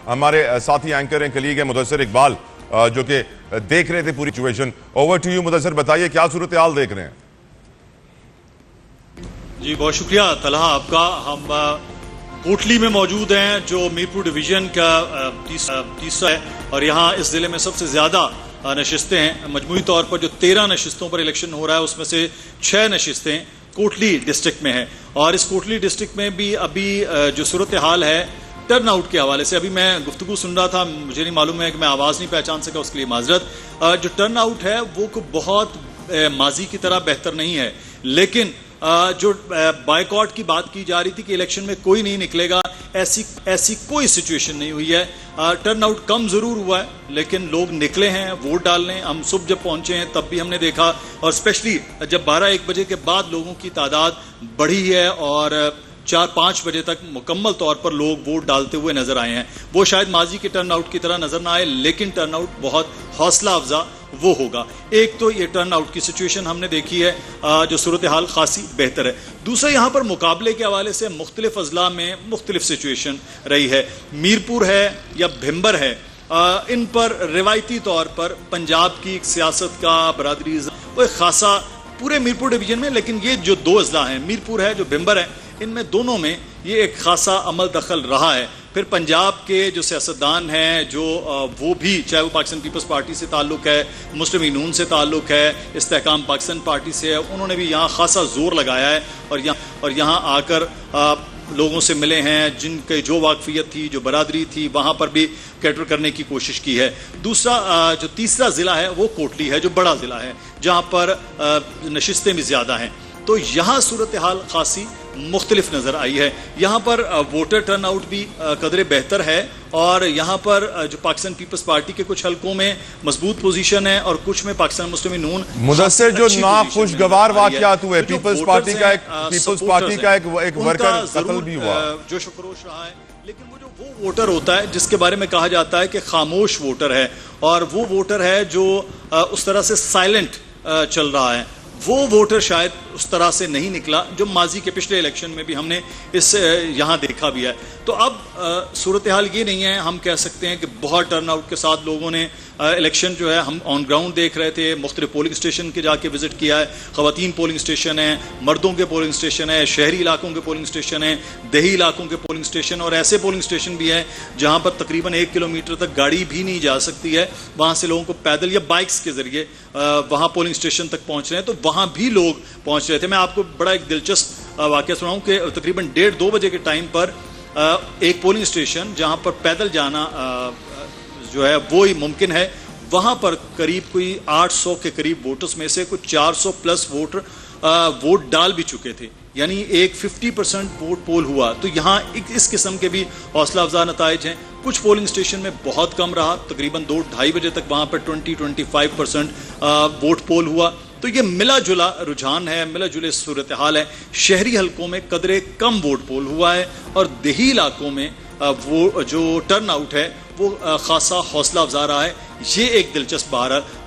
हमारे साथी एंकर हैं, कलीग हैं मुदस्सिर इकबाल, जो कि देख रहे थे पूरी situation. Over to you Mudassir, बताइए क्या सूरत हाल देख रहे हैं? जी बहुत शुक्रिया तलहा आपका। हम कोटली में मौजूद हैं जो मीरपुर डिवीजन का तीसरा है और यहाँ इस जिले में सबसे ज्यादा नशिस्तें हैं। मजमूई तौर पर जो 13 नशिस्तों पर इलेक्शन हो रहा है उसमें से 6 नशिस्तें कोटली डिस्ट्रिक्ट में है। और इस कोटली डिस्ट्रिक्ट में भी अभी जो सूरत हाल है टर्न आउट के हवाले से, अभी मैं गुफ्तगू सुन रहा था, मुझे नहीं मालूम है कि मैं आवाज नहीं पहचान सका, उसके लिए माजरत। जो टर्न आउट है वो बहुत माजी की तरह बेहतर नहीं है, लेकिन जो बायकॉट की बात की जा रही थी कि इलेक्शन में कोई नहीं निकलेगा, ऐसी कोई सिचुएशन नहीं हुई है। टर्न आउट कम जरूर हुआ है लेकिन लोग निकले हैं वोट डालने। हम सुबह जब पहुंचे हैं तब भी हमने देखा, और स्पेशली जब 12-1 बजे के बाद लोगों की तादाद बढ़ी है और 4-5 बजे तक मुकम्मल तौर पर लोग वोट डालते हुए नजर आए हैं। वो शायद माजी के टर्न आउट की तरह नजर ना आए, लेकिन टर्न आउट बहुत हौसला अफजा वो होगा। एक तो ये टर्न आउट की सिचुएशन हमने देखी है, जो सूरत हाल खासी बेहतर है। दूसरा, यहाँ पर मुकाबले के हवाले से मुख्तलिफ अजला में मुख्तलिफ सिचुएशन रही है। मीरपुर है या भिम्बर है, इन पर रिवायती तौर पर पंजाब की सियासत का बरादरी वो एक खासा पूरे मीरपुर डिवीजन में, लेकिन ये जो 2 अजला हैं, मीरपुर है जो भिम्बर है, इनमें दोनों में ये एक खासा अमल दखल रहा है। फिर पंजाब के जो सियासतदान हैं, जो वो भी, चाहे वो पाकिस्तान पीपल्स पार्टी से ताल्लुक है, मुस्लिम नून से ताल्लुक है, इस्तेहकाम पाकिस्तान पार्टी से है, उन्होंने भी यहाँ खासा जोर लगाया है और यहाँ आकर लोगों से मिले हैं, जिनके जो वाकफियत थी, जो बरादरी थी, वहां पर भी कैटर करने की कोशिश की है। दूसरा, जो तीसरा जिला है वो कोटली है, जो बड़ा जिला है, जहां पर नशिस्तें भी ज्यादा हैं। तो यहाँ सूरत हाल खासी मुख्तलिफ नजर आई है। यहाँ पर वोटर टर्न आउट भी कदरे बेहतर है और यहाँ पर जो पाकिस्तान पीपल्स पार्टी के कुछ हलकों में मजबूत पोजीशन है और कुछ में पाकिस्तान मुस्लिम नून। मुदस्सिर, जो नाखुशगवार वाकयात हुए, पीपल्स पार्टी का एक वर्कर कत्ल भी हुआ, जो शुक्रोश रहा है, लेकिन वो वोटर होता है जिसके बारे में कहा जाता है कि खामोश वोटर है, और वो वोटर है जो उस तरह से साइलेंट चल रहा है। वो वोटर शायद उस तरह से नहीं निकला जो माजी के पिछले इलेक्शन में भी हमने इस यहाँ देखा भी है। तो अब सूरत हाल ये नहीं है, हम कह सकते हैं कि बहुत टर्न आउट के साथ लोगों ने इलेक्शन जो है, हम ऑन ग्राउंड देख रहे थे, मुख्तलिफ पोलिंग स्टेशन के जाके विजिट किया है। ख़वातीन पोलिंग स्टेशन है, मर्दों के पोलिंग स्टेशन है, शहरी इलाकों के पोलिंग स्टेशन है, देही इलाकों के पोलिंग स्टेशन, और ऐसे पोलिंग स्टेशन भी हैं जहाँ पर तकरीबन 1 किलोमीटर तक गाड़ी भी नहीं जा सकती है। वहाँ से लोगों को पैदल या बाइक्स के जरिए वहाँ पोलिंग स्टेशन तक पहुँच रहे हैं, तो वहाँ भी लोग पहुँच रहे थे। मैं आपको बड़ा एक दिलचस्प वाक़या सुनाऊँ कि तकरीबन 1:30-2 बजे के टाइम पर एक पोलिंग स्टेशन जहाँ पर पैदल जाना जो है वो ही मुमकिन है, वहां पर करीब कोई 800 के करीब वोटर्स में से कुछ 400 प्लस वोटर वोट डाल भी चुके थे, यानी एक 50% वोट पोल हुआ। तो यहाँ इस किस्म के भी हौसला अफजा नताइज हैं। कुछ पोलिंग स्टेशन में बहुत कम रहा, तकरीबन 2-2.5 बजे तक वहां पर 20-25% वोट पोल हुआ। तो ये मिला जुला रुझान है, मिला जुले सूरत हाल है। शहरी हलकों में कदरे कम वोट पोल हुआ है और देही इलाकों में वो जो टर्न आउट है वो खासा हौसला अफजा रहा है। ये एक दिलचस्प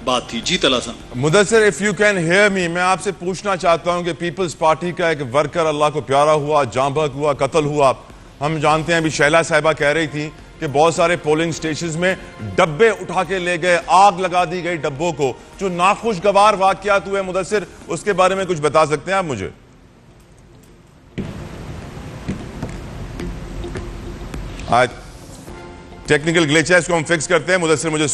बात थी। जी तला साहब। Mudassir, if you can hear me, मैं आपसे पूछना चाहता हूं कि पीपल्स पार्टी का एक वर्कर अल्लाह को प्यारा हुआ, जाँ बहक हुआ, कत्ल हुआ। हम जानते हैं, अभी शैला साहिबा कह रही थी कि बहुत सारे पोलिंग स्टेशंस में डब्बे उठा के ले गए, आग लगा दी गई डब्बों को। जो नाखुशगवार वाकयात हुए मुदस्सिर, उसके बारे में कुछ बता सकते हैं आप मुझे? आज टेक्निकल ग्लिच है, इसको हम फिक्स करते हैं। मुदस्सिर मुझे